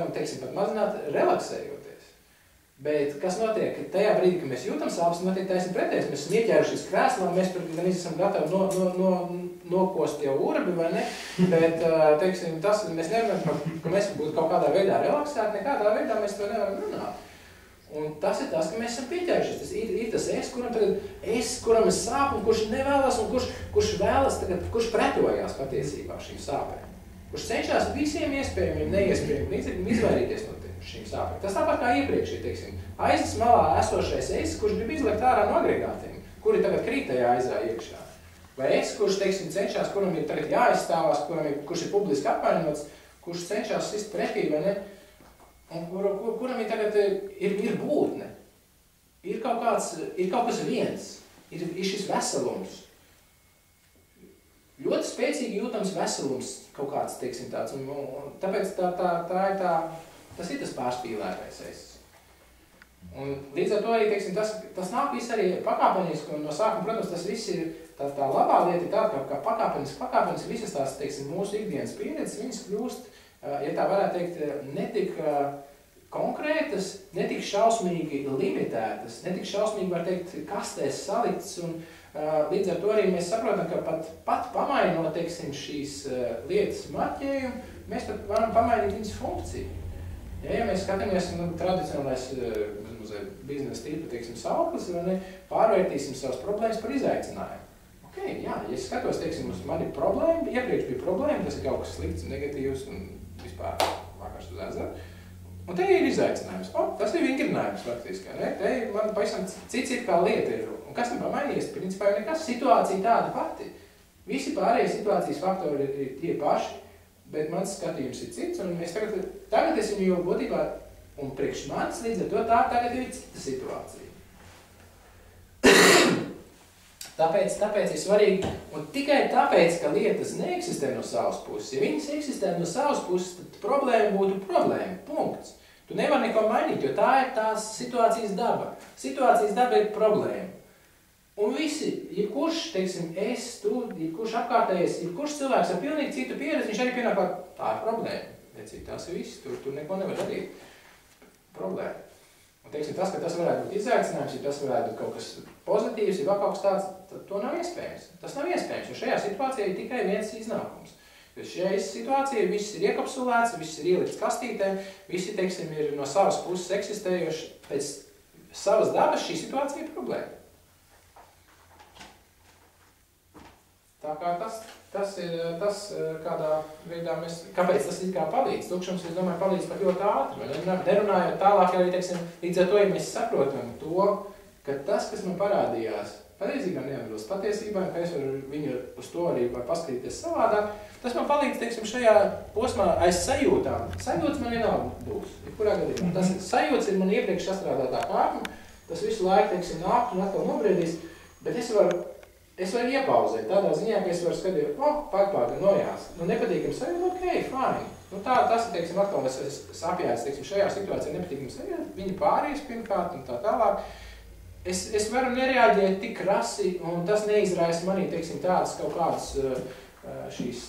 teiksim, pat mazināt relaksējoties. Bet kas notiek? Tajā brīdī, kad mēs jūtam sāpes, notiek taisni pretējs. Mēs esam ieķērušies krēslā, mēs gan esam gatavi nokost jau urbi, vai ne? Bet, teiksim, tas, mēs nevaram, ka mēs būtu kaut kādā veidā relaksēti, nekādā veidā mēs to nevaram runāt. Un tas ir tas, ka mēs esam pieķērušies. Tas ir tas kuram ir sāp, un kurš nevēlas, un kurš vēlas, kurš pretojās patiesībā šīm sāpēm. Kurš cenšas visiem iespējamiem, neiespējamiem izvairīties no šīm sāpēm. Tas tāpat kā iepriekšī, teiksim, aizas malā esošais es, kurš grib izlikt ārā no agregātiem, kuri tagad krīt tajā aizā iekšā. Vai es, kurš, teiksim, cenšas, kuram ir tagad jāizstāvās, kurš ir publiski apvainots, kurš cenšas sist pretī, vai ne? Un kuram ir tagad ir būtne, ir kaut kas viens, ir šis veselums. Ļoti spēcīgi jūtams veselums kaut kāds, teiksim, tāds, un tāpēc tas ir tas pārspīlētais es. Un līdz ar to arī, teiksim, tas nāk viss arī pakāpeniski, un no sākuma, protams, tas viss ir, tā labā lieta ir tāda, ka pakāpeniski visas tās, teiksim, mūsu ikdienas pieredzes, viņas kļūst, ja tā varētu teikt, netik konkrētas, netik šausmīgi limitētas, netik šausmīgi, var teikt, kastēs salikts, un līdz ar to arī mēs saprotam, ka pat pamainot, teiksim, šīs lietas marķējumu, mēs pat varam pamainīt viņas funkciju. Ja mēs skatāmies tradicionālais biznesa tipa, teiksim, sauklis, pārvērtīsim savas problēmas par izaicinājumu. Okay, jā, ja es skatos, teiksim, man ir problēma, iepriekš bija problēma, tas ir kaut kas slikts, negatīvs un vispār vākārši uz ezeru. Un te ir izaicinājums. Tas ir vingrinājums faktiski. Ne? Te man pavisam cits kā lieta ir. Un kas tam pamainījies? Principā jau nekas. Situācija tāda pati. Visi pārējie situācijas faktori ir tie paši, bet mans skatījums ir cits. Un mēs tagad es viņu jau būtībā, un priekš manis līdz ar to tagad ir cita situācija. Tāpēc ir svarīgi, un tikai tāpēc, ka lietas neeksistē no savas puses. Ja viņas eksistē no savas puses, tad problēma būtu problēma. Punkts. Tu nevari neko mainīt, jo tā ir tās situācijas daba. Situācijas daba ir problēma. Un visi, jebkurš, teiksim, jebkurš apkārtējais, jebkurš cilvēks ar pilnīgi citu pieredzi, viņš arī pienāk, tā ir problēma. Vecīgi, tās ir viss, tur neko nevar darīt. Problēma. Un, teiksim, tas, ka tas varētu būt izaicinājums, ja tas varētu būt kaut kas pozitīvs, ja vēl kaut kas tāds, tad to nav iespējams. Tas nav iespējams, jo šajā situācijā ir tikai viens iznākums. Jo šajā situācijā viss ir iekapsulēts, viss ir ielikts kastītē, visi, teiksim, ir no savas puses eksistējoši. Pēc savas dabas šī situācija ir problēma. Tā kā tas ir tas, kādā veidā kāpēc tas it kā palīdz. Tukšums, es domāju, palīdz pat ļoti ātri. Nerunājot tālāk, arī, teiksim, līdz ar to, ja mēs saprotam to, ka tas, kas man parādījās, patiesībā neatbilst patiesībā, ka es varu viņu uz to arī paskatīties savādāk, tas man palīdz, teiksim, šajā posmā aiz sajūtām. Sajūtas man vienalga būs, jebkurā gadījumā. Tas sajūtas ir man iepriekš sastrādātā kārma, tas visu laiku, teiksim, nāk un atkal nobriedīs, bet es varu iepauzēt tādā ziņā, ka es varu skatīt, pagpāga nojās, nepatīkam sajūta, ok, fine. Tas ir, teiksim, atkal es apjēdzu, teiksim, šajā situācijā nepatīkam sajūta, viņi pāries pirmkārt un tā tālāk. Es varu nereaģēt tik krasi, un tas neizraisa manī, teiksim, tādas kaut kādas šīs,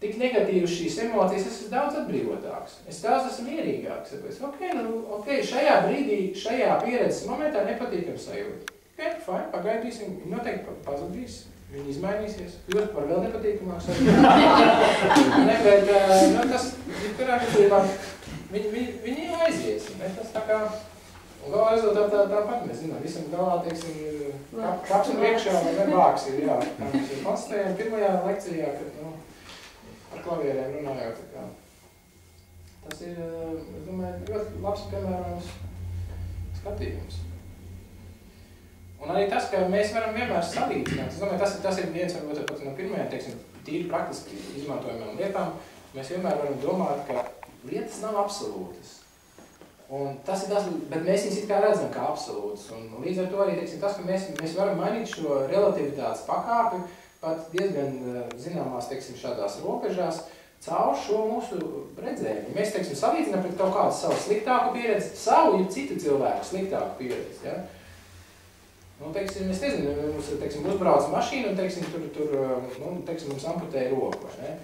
tik negatīvas šīs emocijas, es esmu daudz atbrīvotāks. Es daudz esmu mierīgāks. Ok, šajā brīdī, šajā pieredzes momentā nepatīkam sajūta. Ok, fine, pagaidīsim, viņi noteikti pazudīs, viņi izmainīsies, kļūst par vēl nepatīkamāk sajūtu. Bet tas ir kurā gadījumā, viņi aizies, tas tā kā, un galvā rezultātā tāpat mēs zinām, visam galvā, teiksim, kaps un iekšā vai vāks ir, jā. Mēs jau konstatējam pirmajā lekcijā, kad, ar klavierēm runājot, tā kā. Tas ir, es domāju, ļoti labs piemērojums skatījums. Un arī tas, ka mēs varam vienmēr salīdzināt, es domāju, tas ir viens varbūt pat no pirmajām, teiksim, tīri praktiski izmantojumām lietām, mēs vienmēr varam domāt, ka lietas nav absolūtas. Un tas ir tas, bet mēs viņus it kā redzam kā absolūtas. Un līdz ar to arī, teiksim, tas, ka mēs varam mainīt šo relativitātes pakāpi pat diezgan zināmās, teiksim, šādās robežās caur šo mūsu redzējumu. Mēs, teiksim, salīdzinām pret kaut kādu savu sliktāku pieredzi, savu ir citu cilvēku sliktāku pieredzi, ja? Teiksim, es nezinu, mums, teiksim, uzbrauc mašīna un, teiksim, teiksim, mums amputēja roku, vai ne?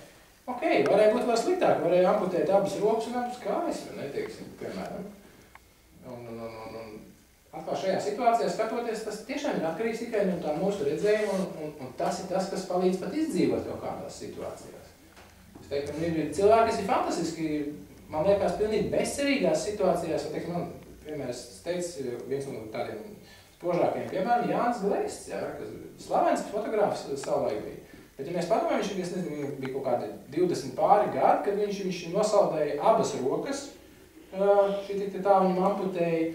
Ok, varēja būt vēl sliktāk, varēja amputēt abas rokas un abas kājas, vai neteiksim, piemēram. Un atkal šajā situācijā skatoties, tas tiešām ir atkarīgs tikai no tā mūsu redzējuma, un tas ir tas, kas palīdz pat izdzīvot kaut kādās situācijās. Es teiktu, ir cilvēki, kas ir fantastiski, man liekas, pilnīgi bezcerīgās situācijās, un, teiktu, man, piemēram, es teicu, viens no tādiem spožākajiem piemēram, Jānis Gleists, ja, kas slavens fotogrāfs savulaik bija. Bet, ja mēs padomājam, viņš, es nezinu, bija kaut kādi 20 pāri gadi, kad viņš nosaldēja abas rokas, tā viņam amputēja,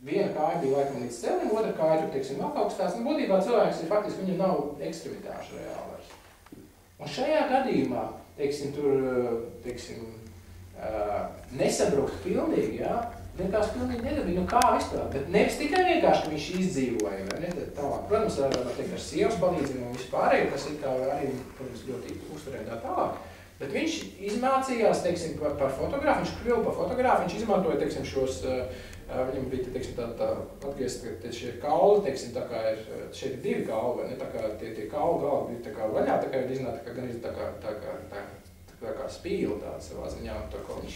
viena kāja bija laikam līdz celim, otra kāja tur, teiksim, vēl kaut kas tāds. Būtībā cilvēks ir faktiski, viņam nav ekstremitāšu reāli vairs. Un šajā gadījumā, teiksim, nesabrukt pilnīgi, ja, nekās pilnīgi nedabīgi, kā vispār, bet nevis tikai vienkārši, ka viņš izdzīvoja, vai ne, tālāk. Protams, var teikt, ar sievas palīdzību un vispārējo, kas ir kā arī, protams, ļoti uzturētā tālāk. Bet viņš izmācījās, teiksim, par fotografu, viņš kļuva par fotografu, viņš izmantoja, teiksim, šos, viņam bija, teiksim, tā atgriezt, ka šie kauli, teiksim, tā kā ir, šeit ir divi kauli, vai ne, tā kā tie kauli galvi bija tā kā vaļā, tā kā ir iznāt, tā kā spīli tāda savā ziņā, un tā kā viņš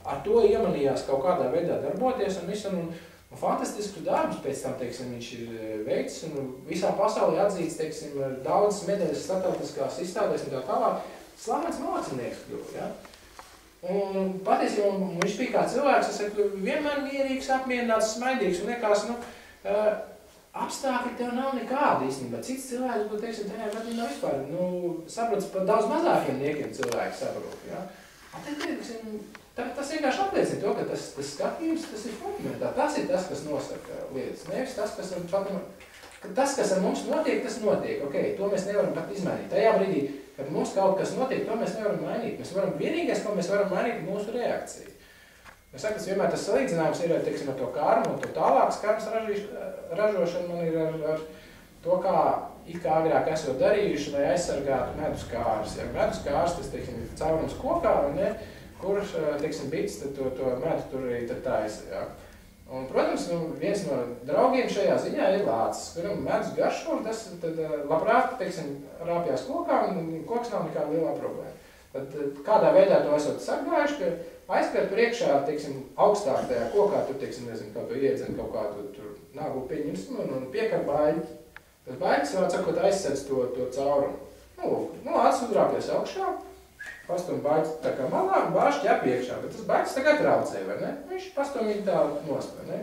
ar to iemanījās kaut kādā veidā darboties un visu, un fantastiskus darbus pēc tam, teiksim, viņš ir veicis, un visā pasaulē atzīts, teiksim, daudzas medaļas starptautiskās izstādēs un tā tālāk, slavens mākslinieks kļuva, ja? Un patiesībā viņš bija kā cilvēks, es saku, vienmēr mierīgs, apmierināts, smaidīgs, un liekas, apstākļi tev nav nekādi īstenībā. Cits cilvēks, ko, teiksim, tajā gadījumā vispār, saprotas par daudz mazākiem niekiem cilvēki saprot, ja? Tas vienkārši apliecina to, ka tas skatījums, tas ir fundamentāli. Tas ir tas, kas nosaka lietas. Nevis tas, kas ar mums notiek, tas notiek. Ok, to mēs nevaram pat izmainīt. Tajā brīdī, kad mums kaut kas notiek, to mēs nevaram mainīt. Vienīgais, ko mēs varam mainīt, ir mūsu reakcija. Es saku, vienmēr tas salīdzinājums ir, teiksim, ar to kārmu un to tālākas karmas ražošanu man ir ar to, kā agrāk esot darījuši, lai aizsargātu medus kārs. Ja medus kārs, tas, teiksim, ir caurums kokā, vai ne? Kurš, teiksim, bits to medu tur arī taisa, ja. Un, protams, viens no draugiem šajā ziņā ir lācis, kuram medus garšo, un tas tad labprāt, teiksim, rāpjās kokā, un koks nav nekāda lielā problēma. Tad kādā veidā to esot sagājuši, ka aizskart tur iekšā, teiksim, augstāk tajā kokā, tur, teiksim, nezinu, kaut to iedzen kaut kādu tur nāgu piņus, un piekar baļķi. Tas baļķis, var sakot, aizsedz to caurumu. Lācis uzrāpjas augšā, pastum baļķi tā kā malā un bāž ķep iekšā, bet tas baļķis tagad traucē, vai ne? Viņš pastum viņu tā nost, vai ne?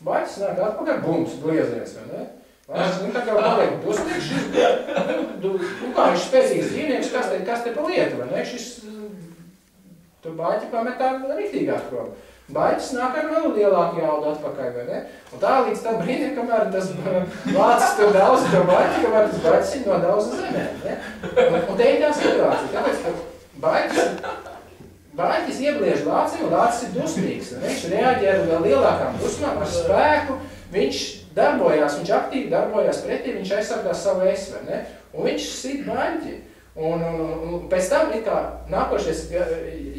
Baļķis nāk atpakaļ, bums, glieziens, vai ne? Baļķis tā kā paliek dusmīgs, kā viņš spēcīgs dzīvnieks, kas te pa lietu, vai ne? Šis to baļķi pamet tā riktīgāk prom. Baļķis nāk ar vēl lielāku jaudu atpakaļ, vai ne? Un tā līdz tam brīdim, kamēr tas lācis to daudz to baļķi, kamēr tas baļķis ir nodauza zemē, ne? Un te ir tā situācija, tāpēc, ka baļķis iebliež lācim, un lācis ir dusmīgs. Viņš reaģē ar vēl lielākām dusmām, ar spēku, viņš darbojās, viņš aktīvi darbojās pretī, viņš aizsargās savu esi, vai ne? Un viņš sit baļķi. Un pēc tam ir kā nākošais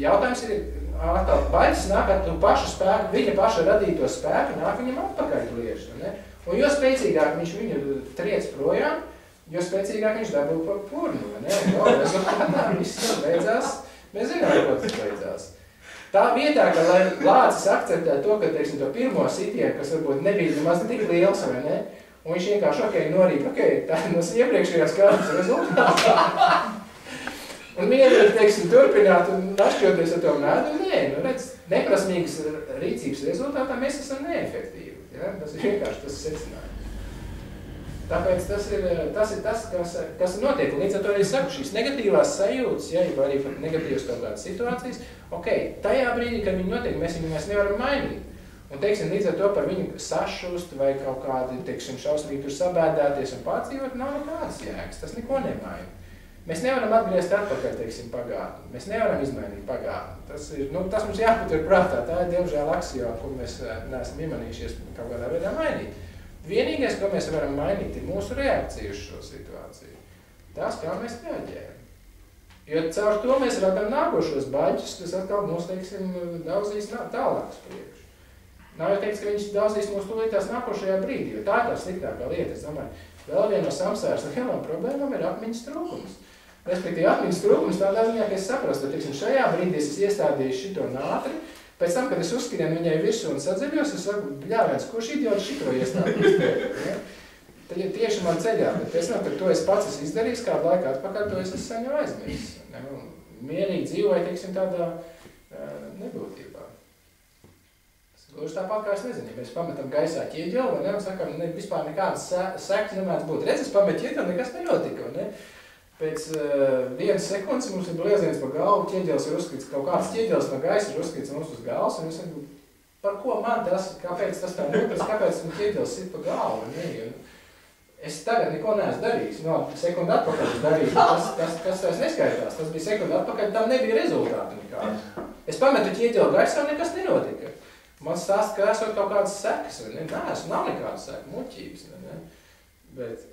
jautājums ir, baļķis nāk ar tu pašu spēku, viņa paša radīto spēku, nāk viņam atpakaļ gliež, vai ne? Un jo spēcīgāk viņš viņu triec projām, jo spēcīgāk viņš dabū pa purnu, vai ne? Un vēl rezultātā viss beidzās, mēs zinām, ko tas beidzās. Tā vietā, ka lai lācis akceptē to, ka, teiksim, to pirmo sitienu, kas varbūt nebija nemaz tik liels, vai ne? Un viņš vienkārši, norīd, tā ir no iepriekšējās kārtas rezultāts. Un mierīgi, teiksim, turpināt un našķoties ar to medu, redz, neprasmīgas rīcības rezultātā mēs esam neefektīvi. Ja? Tas ir vienkārši tas secinājums. Tāpēc tas ir tas, kas notiek. Un līdz ar to arī saku, šīs negatīvās sajūtas, ja arī pat negatīvas kaut kādas situācijas, ok, tajā brīdī, kad viņi notiek, mēs viņu nevaram mainīt. Un, teiksim, līdz ar to par viņu sašust vai kaut kādi, teiksim, šausmīgi tur sabēdāties un pārdzīvot, nav nekādas jēgas. Tas neko nemaina. Mēs nevaram atgriezt atpakaļ, teiksim, pagātni. Mēs nevaram izmainīt pagātni. Tas mums jāpatur prātā. Tā ir, diemžēl, aksijoma, ko mēs neesam iemanījušies kaut kādā veidā mainīt. Vienīgais, ko mēs varam mainīt, ir mūsu reakcija uz šo situāciju. Tas, kā mēs reaģējam. Jo caur to mēs radām nākošos baļķus, kas atkal mūs, teiksim, daudzīs tālāk uz priekšu. Nav jau teiks, ka viņš daudzīs mūs tūlītās nākošajā brīdī, jo tā ir tā sliktākā lieta. Es domāju, vēl viena no samsāras lielām problēmām ir atmiņas trūkums. Respektīvi, atmiņas trūkums tādā ziņā, ka es saprastu, ka, teiksim, šajā brīdī es iestādīju šito nātri, pēc tam, kad es uzskrienu viņai virsū un sadzeļos, es saku, bļāviens, kurš idiots šito iestādījis? Ja? Tad ir tieši man ceļā, bet pēc tam, kad to es pats esmu izdarījis, kādu laiku atpakaļ, to es esmu jau aizmirsis. Mierīgi dzīvoju, teiksim, tādā nebūtībā. Gluži tāpat kā es nezinu, ja mēs pametam gaisā ķieģeli, vai ne, un sakam, vispār nekādas sekas nemēdz būt. Redz, es pametu ķieģeli, nekas nenotika, ne? Pēc 1 sekundes mums ir blieziens pa galvu, ķieģelis ir uzskrits, kaut kāds ķieģelis no gaisa ir uzskrits mums uz galvas, un es saku, par ko man tas, kāpēc tas tā notiks, kāpēc man ķieģelis sit pa galvu, ne? Es tagad neko neesmu darījis, no sekundi atpakaļ es darīju, tas neskaitās, tas bija sekundi atpakaļ, tam nebija rezultāti nekādi. Es pametu ķieģeli gaisā, nekas nenotika. Man stāst, ka esot kaut kādas sekas, vai ne? Nē, nav nekādas sekas, muļķības, ne?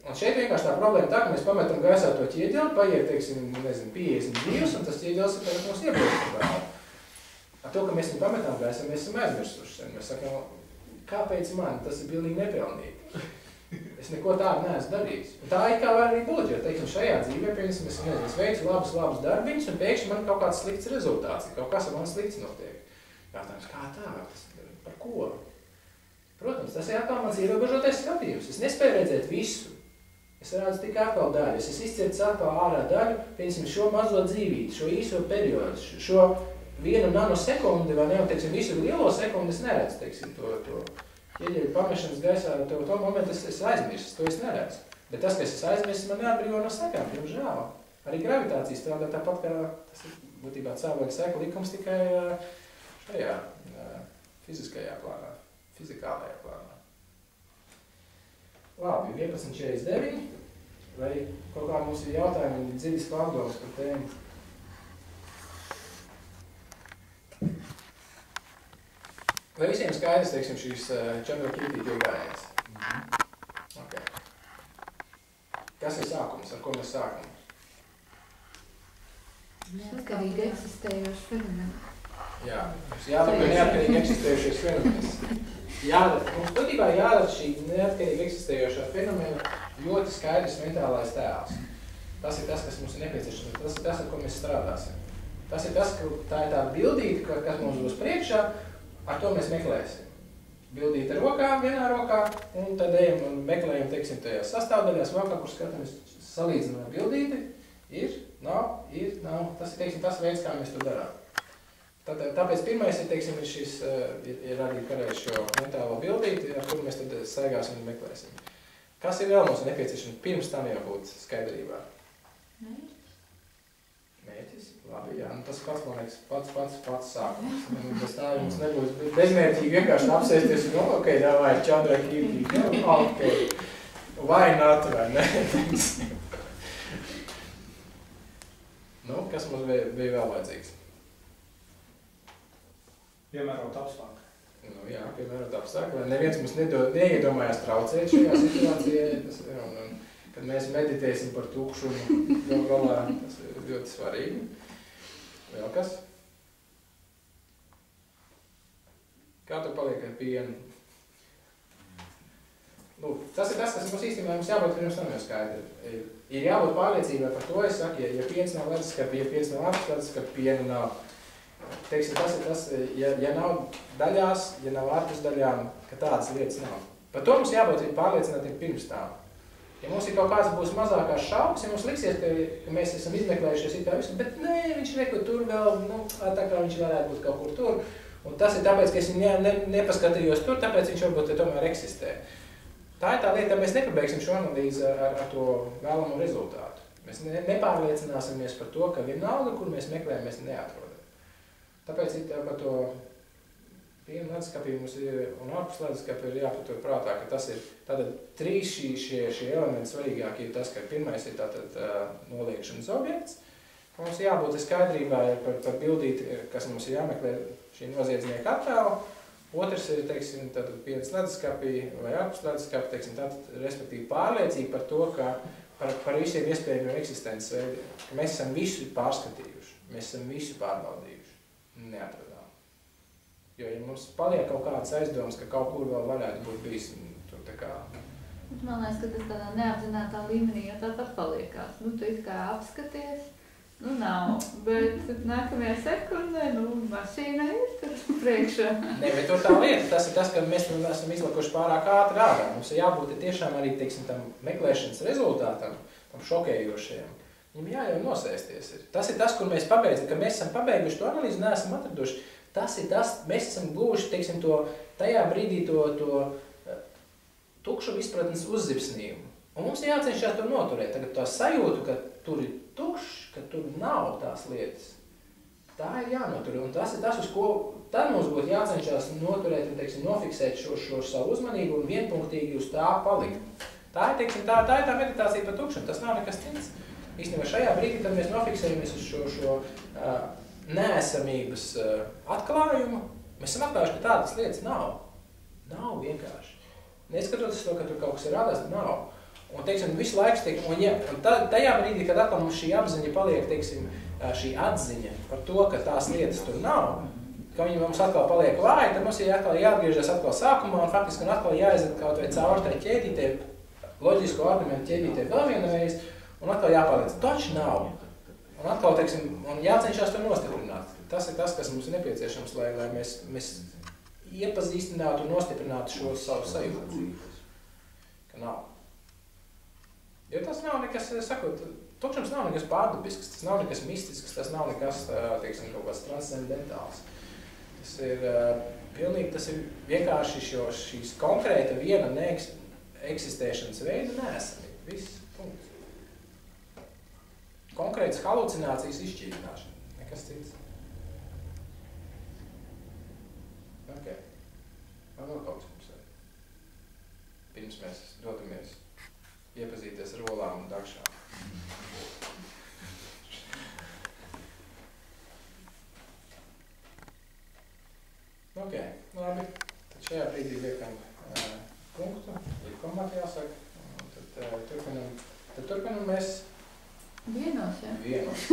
Un šeit vienkārši tā problēma tā, ka mēs pametam gaisā to ķieģeli, paiet, teiksim, nezinu, 50 dzīves, un tas ķieģelis ir tagad mums iebraukt vēl. Ar to, ka mēs viņu pametam gaisā, mēs esam aizmirsuši. Mēs sakām, kāpēc man? Tas ir pilnīgi nepilnīgi. Es neko tādu neesmu darījis. Un tā ir kā var arī būt, jo, teiksim, šajā dzīvē, piemēram, es veicu labus darbiņus, un pēkšņi man kaut kāds slikts rezultāts, kaut kas ar man slikts notiek. Jātājums, kā tā? Par ko? Protams, tas ir atkal mans ierobežotais skatījums. Es nespēju redzēt visu. Es redzu tikai atkal daļu. Es izcircu atkal ārā daļu, piemēram, šo mazo dzīvīti, šo īso periodu, šo 1 nanosekundi, vai ne, un, teiksim, visu lielo sekundi es neredzu, teiksim, to ieģeļu pamešanas gaisā, to momentu es aizmirsu, to es neredzu. Bet tas, ka es aizmirsu, man neatbrīvo no sekām, diemžēl. Arī gravitācija strādā tāpat, kā tas ir būtībā cēloņa seka likums tikai šajā fiziskajā plānā, fizikālajā plānā. Labi, 11.49. Vai kaut kā mums ir jautājumi, dziļas pārdomas par tēmu? Vai visiem skaidrs, teiksim, šīs Chandrakirti piegājiens? Okay. Kas ir sākums? Ar ko mēs sākam? Neatkarīgi eksistējošs fenomens. Jā, mums jādara neatkarīgi eksistējošais fenomens. Mums būtībā jādara šī neatkarīgi eksistējošā fenomena ļoti skaidrs mentālais tēls. Tas ir tas, kas mums ir nepieciešams. Tas ir tas, ar ko mēs strādāsim. Tas ir tas, ka tā ir tāda bildīte, kas mums būs priekšā, ar to mēs meklēsim. Bildīt ar rokām, vienā rokā, un tad ejam un meklējam, teiksim, tajās sastāvdaļās, vēl kā kur skatāmies, salīdzinām ar bildīti. Ir, nav. Tas ir, teiksim, tas veids, kā mēs to darām. Tāpēc pirmais ir, teiksim, ir arī pareiz šo mentālo bildīti, ar kuru mēs tad saigāsim un meklēsim. Kas ir vēl mums nepieciešams? Pirms tam jābūt skaidrībā. Mērķis? Labi, jā, tas pats, man liekas, pats sākums. Bez tā mums nebūs bezmērķīgi vienkārši apsēsties un, ok, davai, Chandrakirti, ok, why not, vai ne? Kas mums bija vēl vajadzīgs? Piemērot apstākļi. Jā, piemērot apstākļi, lai neviens mums neiedomājās traucēt šajā situācijā, kad mēs meditēsim par tukšumu, galā, tas ir ļoti svarīgi. Vēl kas? Kā tu paliek ar pienu? Tas ir tas, kas mums īstenībā jābūt pirms tam jau skaidri. Ir jābūt pārliecībai par to, es saku, ja piens nav leduskapī, ja piens nav ārpus leduskapī, piena nav. Teiksim, tas ir tas, ja nav daļās, ja nav ārpus daļām, ka tādas lietas nav. Par to mums jābūt pārliecinātiem pirms tām. Ja mums ir kaut kāds būs mazākās šaubas, ja mums liksies, ka mēs esam izmeklējušies it kā visu, bet nē, viņš reku tur vēl, tā kā viņš varētu būt kaut kur tur. Un tas ir tāpēc, ka es viņu nepaskatījos tur, tāpēc viņš varbūt tomēr eksistē. Tā ir tā lieta, ka mēs nepabeigsim šo analīzi ar to vēlamo rezultātu. Mēs nepārliecināsimies par to, ka vienalga, kur mēs meklējam, mēs neatrodam. Tāpēc ir par to piena leduskapī mums ir, un ārpus leduskapī ir jāpatur prātā, ka tas ir tātad trīs šie elementi svarīgākie ir tas, ka pirmais ir tātad noliekšanas objekts. Mums jābūt skaidrībā par bildīti, kas mums ir jāmeklē šī noziedznieka attēlu. Otrs ir, teiksim, tātad pienas leduskapī vai ārpus leduskapī, teiksim, tātad, respektīvi pārliecība par to, ka par visiem iespējamiem eksistences veidiem, ka mēs esam visu pārskatījuši, mēs esam visu pārbaudījuši, neatradām. Jo, ja mums paliek kaut kādas aizdomas, ka kaut kur vēl varētu būt bijis, tur tā kā Bet man liekas, ka tas tādā neapzinātā līmenī jau tāds atpaliekās. Nu, tu it kā apskaties, nu nav, bet nākamajā sekundē, nu, mašīna ir tur priekšā. Nē, bet tur tā lieta, tas ir tas, ka mēs esam izlikuši pārāk ātri ārā. Mums ir jābūt tiešām arī, teiksim, tam meklēšanas rezultātam, tam šokējošajam. Viņam jāļauj nosēsties. Tas ir tas, kur mēs pabeidzam, ka mēs esam pabeiguši to analīzi, neesam atraduši. Tas ir tas, mēs esam gluži, teiksim, to tajā brīdī to tukšu izpratnes uzzipsnījumu. Un mums jācenšas to noturēt. Tagad tā sajūtu, ka tur ir tukšs, ka tur nav tās lietas. Tā ir jānotur. Un tas ir tas, uz ko tad mums būtu jācenšas noturēt un, teiksim, nofiksēt šo savu uzmanību un vienpunktīgi uz tā palikt. Tā ir, teiksim, tā ir tā meditācija par tukšumu. Tas nav nekas cits. Īstenībā šajā brīdī, kad mēs nofiksējamies uz šo neesamības atklājumu, mēs esam atklājuši, ka tādas lietas nav. Nav vienkārši. Neskatoties to, ka tur kaut kas ir radās, nav. Un, teiksim, visu laiku, un tajā brīdī, kad atkal mums šī apziņa paliek, teiksim, šī atziņa par to, ka tās lietas tur nav, ka viņi mums atkal paliek vāji, tad mums ir atkal jāatgriežas atkal sākumā un faktiski atkal jāiziet kaut vai caur tai ķēdītē, loģisko argumentu ķēdītē vēl vienreiz, un atkal jāpārliec, taču nav. Un atkal, teiksim, un jācenšas to nostiprināt. Tas ir tas, kas mums ir nepieciešams, lai mēs iepazīstinātu un nostiprinātu šo savu sajūtu, ka nav. Jo tas nav nekas, sakot, tukšums nav nekas pārdabisks, tas nav nekas mistisks, tas nav nekas, teiksim, kaut kāds transcendentāls. Tas ir pilnīgi, tas ir vienkārši šīs konkrēta viena neeksistēšanas veida neesamība. Viss, punkts. Konkrētas halucinācijas izšķīdināšana, nekas cits. Ok. Man vēl kaut kas mums ir. Pirms mēs dodamies iepazīties ar olām un dakšām. Ok, labi. Tad šajā brīdī liekam punktu, ir komati jāsaka. Tad turpinam mēs Vienos, jā? Vienos.